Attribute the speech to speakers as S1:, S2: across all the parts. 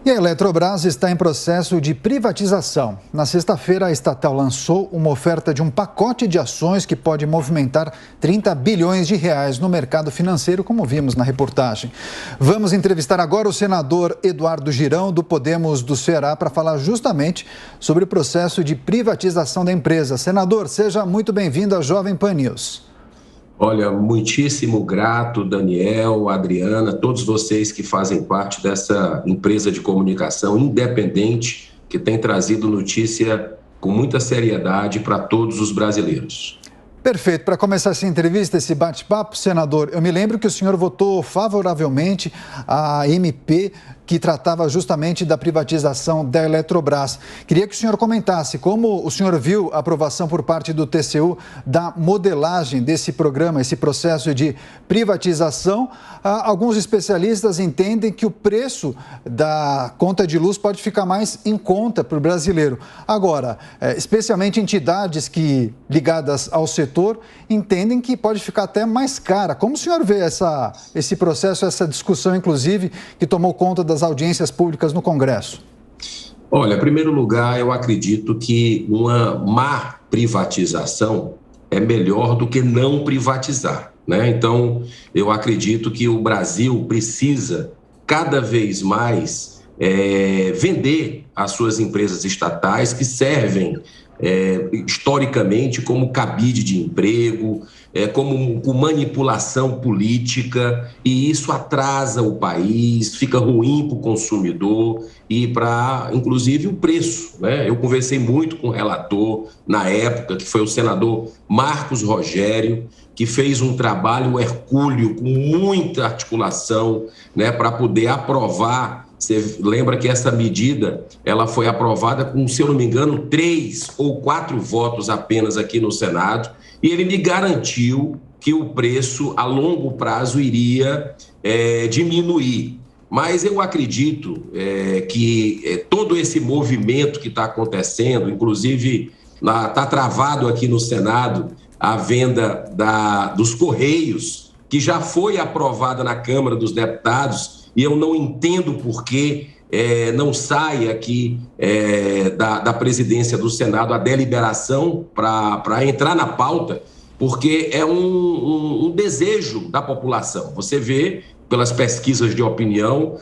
S1: E a Eletrobras está em processo de privatização. Na sexta-feira, a estatal lançou uma oferta de um pacote de ações que pode movimentar 30 bilhões de reais no mercado financeiro, como vimos na reportagem. Vamos entrevistar agora o senador Eduardo Girão, do Podemos do Ceará, para falar justamente sobre o processo de privatização da empresa. Senador, seja muito bem-vindo à Jovem Pan News.
S2: Olha, muitíssimo grato, Daniel, Adriana, todos vocês que fazem parte dessa empresa de comunicação independente que tem trazido notícia com muita seriedade para todos os brasileiros.
S1: Perfeito. Para começar essa entrevista, esse bate-papo, senador, eu me lembro que o senhor votou favoravelmente a MP que tratava justamente da privatização da Eletrobras. Queria que o senhor comentasse como o senhor viu a aprovação por parte do TCU da modelagem desse programa, esse processo de privatização. Alguns especialistas entendem que o preço da conta de luz pode ficar mais em conta para o brasileiro. Agora, especialmente entidades ligadas ao setor entendem que pode ficar até mais cara. Como o senhor vê esse processo, essa discussão, inclusive, que tomou conta das audiências públicas no Congresso?
S2: Olha, em primeiro lugar, eu acredito que uma má privatização é melhor do que não privatizar, né? Então, eu acredito que o Brasil precisa cada vez mais vender as suas empresas estatais que servem historicamente como cabide de emprego, com manipulação política, e isso atrasa o país, fica ruim para o consumidor e para, inclusive, o preço, né? Eu conversei muito com o relator na época, que foi o senador Marcos Rogério, que fez um trabalho hercúleo com muita articulação, né, para poder aprovar. Você lembra que essa medida ela foi aprovada com, se eu não me engano, 3 ou 4 votos apenas aqui no Senado, e ele me garantiu que o preço a longo prazo iria diminuir. Mas eu acredito que todo esse movimento que está acontecendo, inclusive está travado aqui no Senado a venda dos Correios, que já foi aprovada na Câmara dos Deputados, e eu não entendo por que não sai aqui da presidência do Senado a deliberação para entrar na pauta, porque é um desejo da população. Você vê pelas pesquisas de opinião,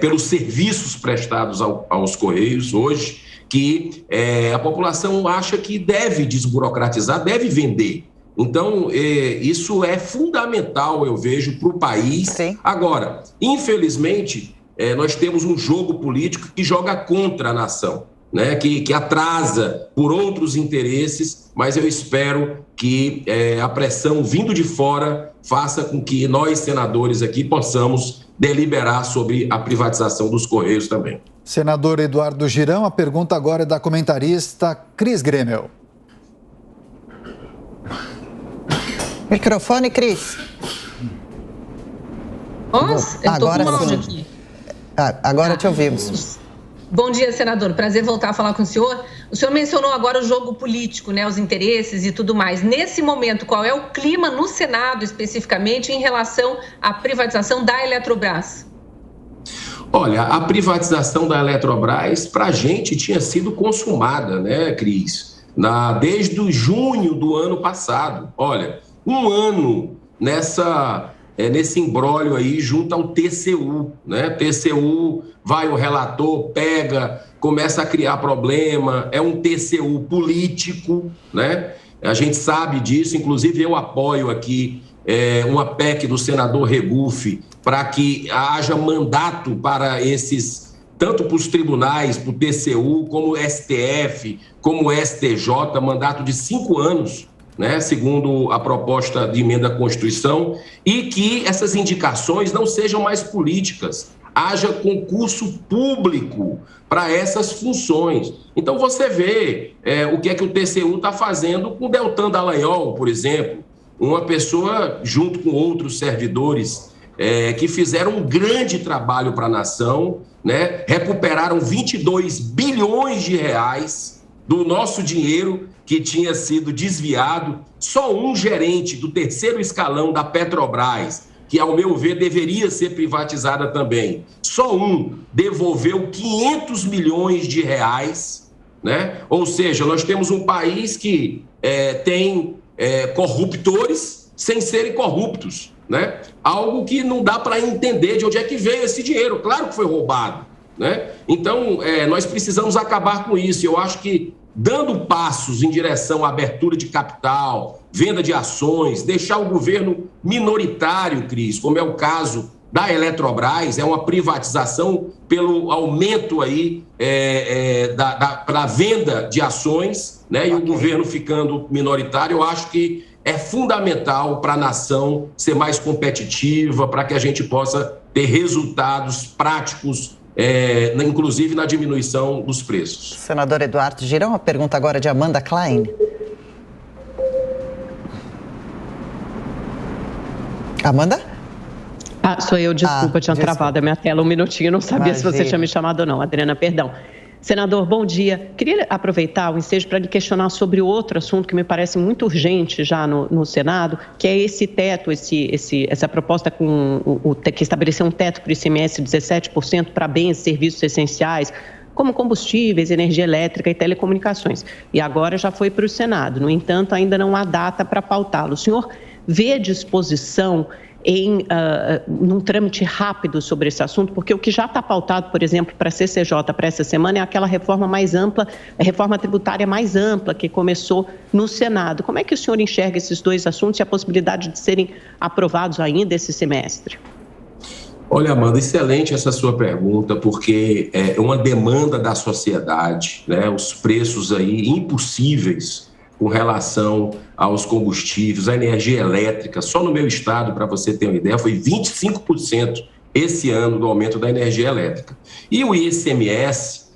S2: pelos serviços prestados aos Correios hoje, que a população acha que deve desburocratizar, deve vender. Então, isso é fundamental, eu vejo, para o país. Sim. Agora, infelizmente, nós temos um jogo político que joga contra a nação, né? Que atrasa por outros interesses, mas eu espero que a pressão vindo de fora faça com que nós, senadores aqui, possamos deliberar sobre a privatização dos Correios também.
S1: Senador Eduardo Girão, a pergunta agora é da comentarista Cris Grêmio.
S3: Microfone, Cris.
S4: Nossa, eu estou com áudio aqui.
S3: Agora te ouvimos.
S4: Bom dia, senador. Prazer voltar a falar com o senhor. O senhor mencionou agora o jogo político, né, os interesses e tudo mais. Nesse momento, qual é o clima no Senado, especificamente, em relação à privatização da Eletrobras?
S2: Olha, a privatização da Eletrobras, para a gente, tinha sido consumada, né, Cris? Desde junho do ano passado. Olha, um ano nesse imbróglio aí junto ao TCU, né? TCU, vai o relator, pega, começa a criar problema, é um TCU político, né? A gente sabe disso, inclusive eu apoio aqui uma PEC do senador Regufe para que haja mandato para esses, tanto para os tribunais, para o TCU, como o STF, como o STJ, mandato de 5 anos, né, segundo a proposta de emenda à Constituição, e que essas indicações não sejam mais políticas, haja concurso público para essas funções. Então você vê o que é que o TCU está fazendo com o Deltan Dallagnol, por exemplo, uma pessoa junto com outros servidores que fizeram um grande trabalho para a nação, né, recuperaram 22 bilhões de reais do nosso dinheiro que tinha sido desviado. Só um gerente do terceiro escalão da Petrobras, que, ao meu ver, deveria ser privatizada também. Só um devolveu 500 milhões de reais, né? Ou seja, nós temos um país que tem corruptores sem serem corruptos, né? Algo que não dá para entender de onde é que veio esse dinheiro. Claro que foi roubado, né? Então, nós precisamos acabar com isso. Eu acho que, dando passos em direção à abertura de capital, venda de ações, deixar o governo minoritário, Cris, como é o caso da Eletrobras, é uma privatização pelo aumento aí da venda de ações, né? E o governo ficando minoritário, eu acho que é fundamental para a nação ser mais competitiva, para que a gente possa ter resultados práticos, inclusive na diminuição dos preços.
S3: Senador Eduardo Girão, a pergunta agora de Amanda Klein. Amanda?
S5: Sou eu, desculpa, tinha travado a minha tela um minutinho, não sabia se você tinha me chamado ou não. Adriana, perdão. Senador, bom dia. Queria aproveitar o ensejo para lhe questionar sobre outro assunto que me parece muito urgente já no Senado, que é esse teto, essa proposta que estabeleceu um teto para o ICMS de 17% para bens e serviços essenciais, como combustíveis, energia elétrica e telecomunicações. E agora já foi para o Senado. No entanto, ainda não há data para pautá-lo. O senhor vê a disposição num trâmite rápido sobre esse assunto, porque o que já está pautado, por exemplo, para a CCJ para essa semana é aquela reforma mais ampla, a reforma tributária mais ampla que começou no Senado. Como é que o senhor enxerga esses dois assuntos e a possibilidade de serem aprovados ainda esse semestre?
S2: Olha, Amanda, excelente essa sua pergunta, porque é uma demanda da sociedade, né? Os preços aí impossíveis com relação aos combustíveis, a energia elétrica. Só no meu estado, para você ter uma ideia, foi 25% esse ano do aumento da energia elétrica. E o ICMS,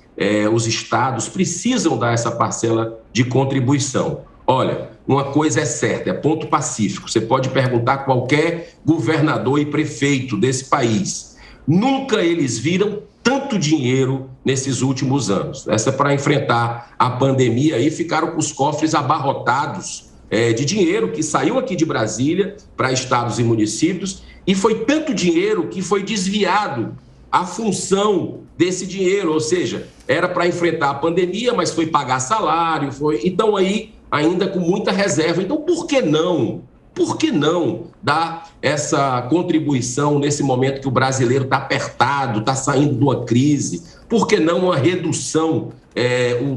S2: os estados precisam dar essa parcela de contribuição. Olha, uma coisa é certa, é ponto pacífico. Você pode perguntar a qualquer governador e prefeito desse país. Nunca eles viram tanto dinheiro nesses últimos anos. Essa para enfrentar a pandemia aí ficaram com os cofres abarrotados de dinheiro que saiu aqui de Brasília para estados e municípios, e foi tanto dinheiro que foi desviado a função desse dinheiro, ou seja, era para enfrentar a pandemia, mas foi pagar salário, então aí ainda com muita reserva. Então por que não? Por que não dar essa contribuição nesse momento que o brasileiro está apertado, está saindo de uma crise? Por que não uma redução,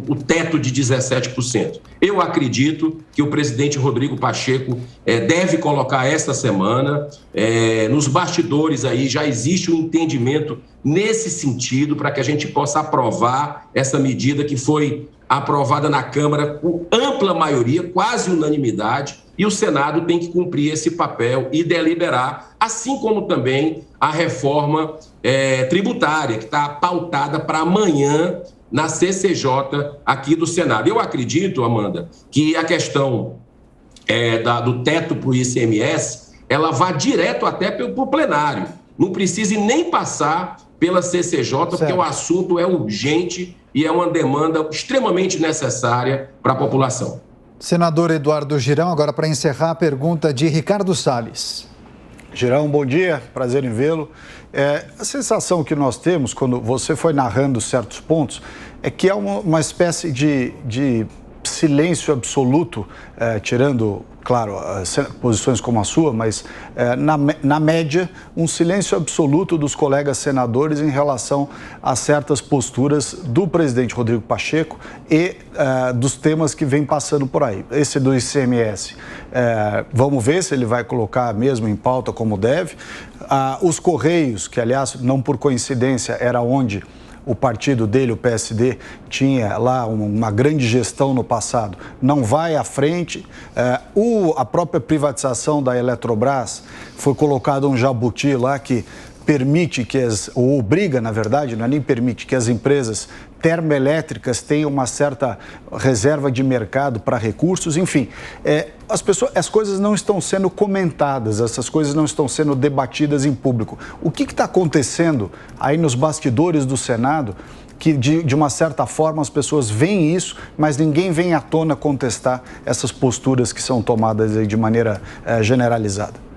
S2: o teto de 17%? Eu acredito que o presidente Rodrigo Pacheco deve colocar esta semana. Nos bastidores aí já existe um entendimento nesse sentido para que a gente possa aprovar essa medida que foi aprovada na Câmara com ampla maioria, quase unanimidade, e o Senado tem que cumprir esse papel e deliberar, assim como também a reforma tributária, que está pautada para amanhã na CCJ aqui do Senado. Eu acredito, Amanda, que a questão do teto para o ICMS, ela vai direto até para o plenário. Não precise nem passar pela CCJ, porque o assunto é urgente e é uma demanda extremamente necessária para a população.
S1: Senador Eduardo Girão, agora para encerrar a pergunta de Ricardo Salles.
S6: Girão, bom dia, prazer em vê-lo. A sensação que nós temos quando você foi narrando certos pontos é que há uma espécie de silêncio absoluto, tirando, claro, posições como a sua, mas na média, um silêncio absoluto dos colegas senadores em relação a certas posturas do presidente Rodrigo Pacheco e dos temas que vem passando por aí. Esse do ICMS, vamos ver se ele vai colocar mesmo em pauta como deve. Os Correios, que aliás, não por coincidência, era onde o partido dele, o PSD, tinha lá uma grande gestão no passado, não vai à frente. A própria privatização da Eletrobras, foi colocado um jabuti lá que permite ou obriga, na verdade, não é nem permite, que as empresas termoelétricas tenham uma certa reserva de mercado para recursos, enfim. As coisas não estão sendo comentadas, essas coisas não estão sendo debatidas em público. O que está acontecendo aí nos bastidores do Senado, que de uma certa forma as pessoas veem isso, mas ninguém vem à tona contestar essas posturas que são tomadas aí de maneira generalizada?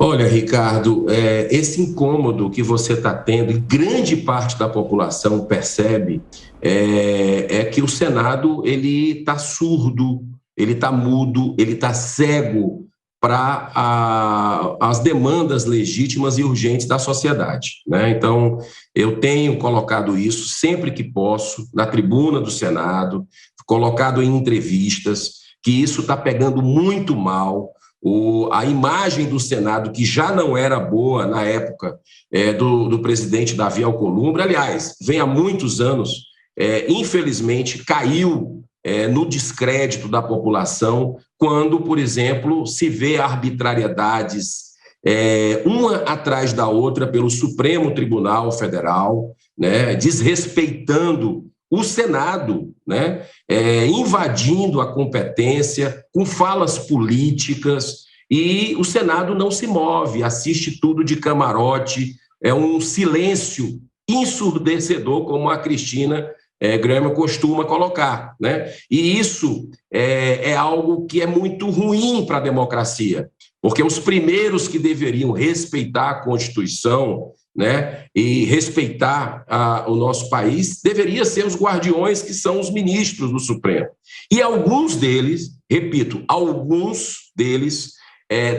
S2: Olha, Ricardo, esse incômodo que você está tendo, e grande parte da população percebe, é que o Senado ele está surdo, ele está mudo, ele está cego para as demandas legítimas e urgentes da sociedade, né? Então, eu tenho colocado isso sempre que posso, na tribuna do Senado, colocado em entrevistas, que isso está pegando muito mal. A imagem do Senado, que já não era boa na época do presidente Davi Alcolumbre, aliás, vem há muitos anos, infelizmente, caiu no descrédito da população quando, por exemplo, se vê arbitrariedades uma atrás da outra pelo Supremo Tribunal Federal, né, desrespeitando o Senado, né, invadindo a competência com falas políticas, e o Senado não se move, assiste tudo de camarote, é um silêncio ensurdecedor, como a Cristina Graham costuma colocar, né? E isso é algo que é muito ruim para a democracia, porque os primeiros que deveriam respeitar a Constituição, né, e respeitar o nosso país, deveriam ser os guardiões, que são os ministros do Supremo. E alguns deles, repito, alguns deles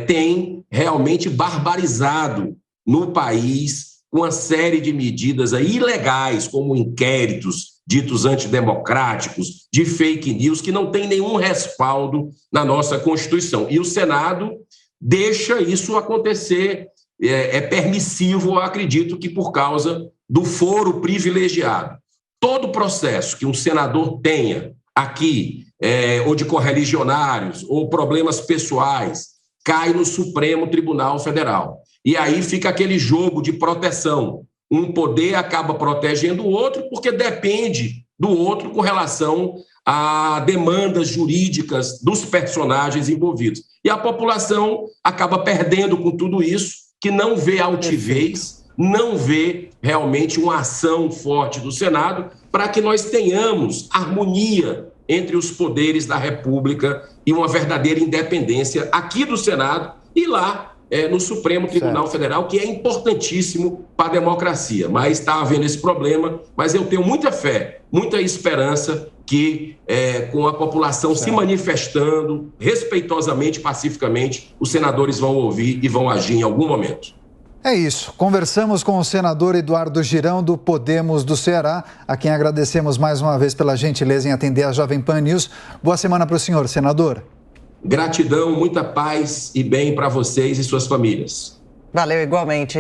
S2: têm realmente barbarizado no país uma série de medidas ilegais, como inquéritos ditos antidemocráticos, de fake news, que não tem nenhum respaldo na nossa Constituição. E o Senado deixa isso acontecer. É permissivo, acredito que por causa do foro privilegiado. Todo processo que um senador tenha aqui, ou de correligionários, ou problemas pessoais, cai no Supremo Tribunal Federal. E aí fica aquele jogo de proteção. Um poder acaba protegendo o outro porque depende do outro com relação a demandas jurídicas dos personagens envolvidos. E a população acaba perdendo com tudo isso, que não vê altivez, não vê realmente uma ação forte do Senado para que nós tenhamos harmonia entre os poderes da República e uma verdadeira independência aqui do Senado e lá no Supremo Tribunal Federal, que é importantíssimo para a democracia. Mas está havendo esse problema, mas eu tenho muita fé, muita esperança que, com a população se manifestando respeitosamente, pacificamente, os senadores vão ouvir e vão agir em algum momento.
S1: É isso. Conversamos com o senador Eduardo Girão, do Podemos do Ceará, a quem agradecemos mais uma vez pela gentileza em atender a Jovem Pan News. Boa semana para o senhor, senador.
S2: Gratidão, muita paz e bem para vocês e suas famílias.
S3: Valeu, igualmente.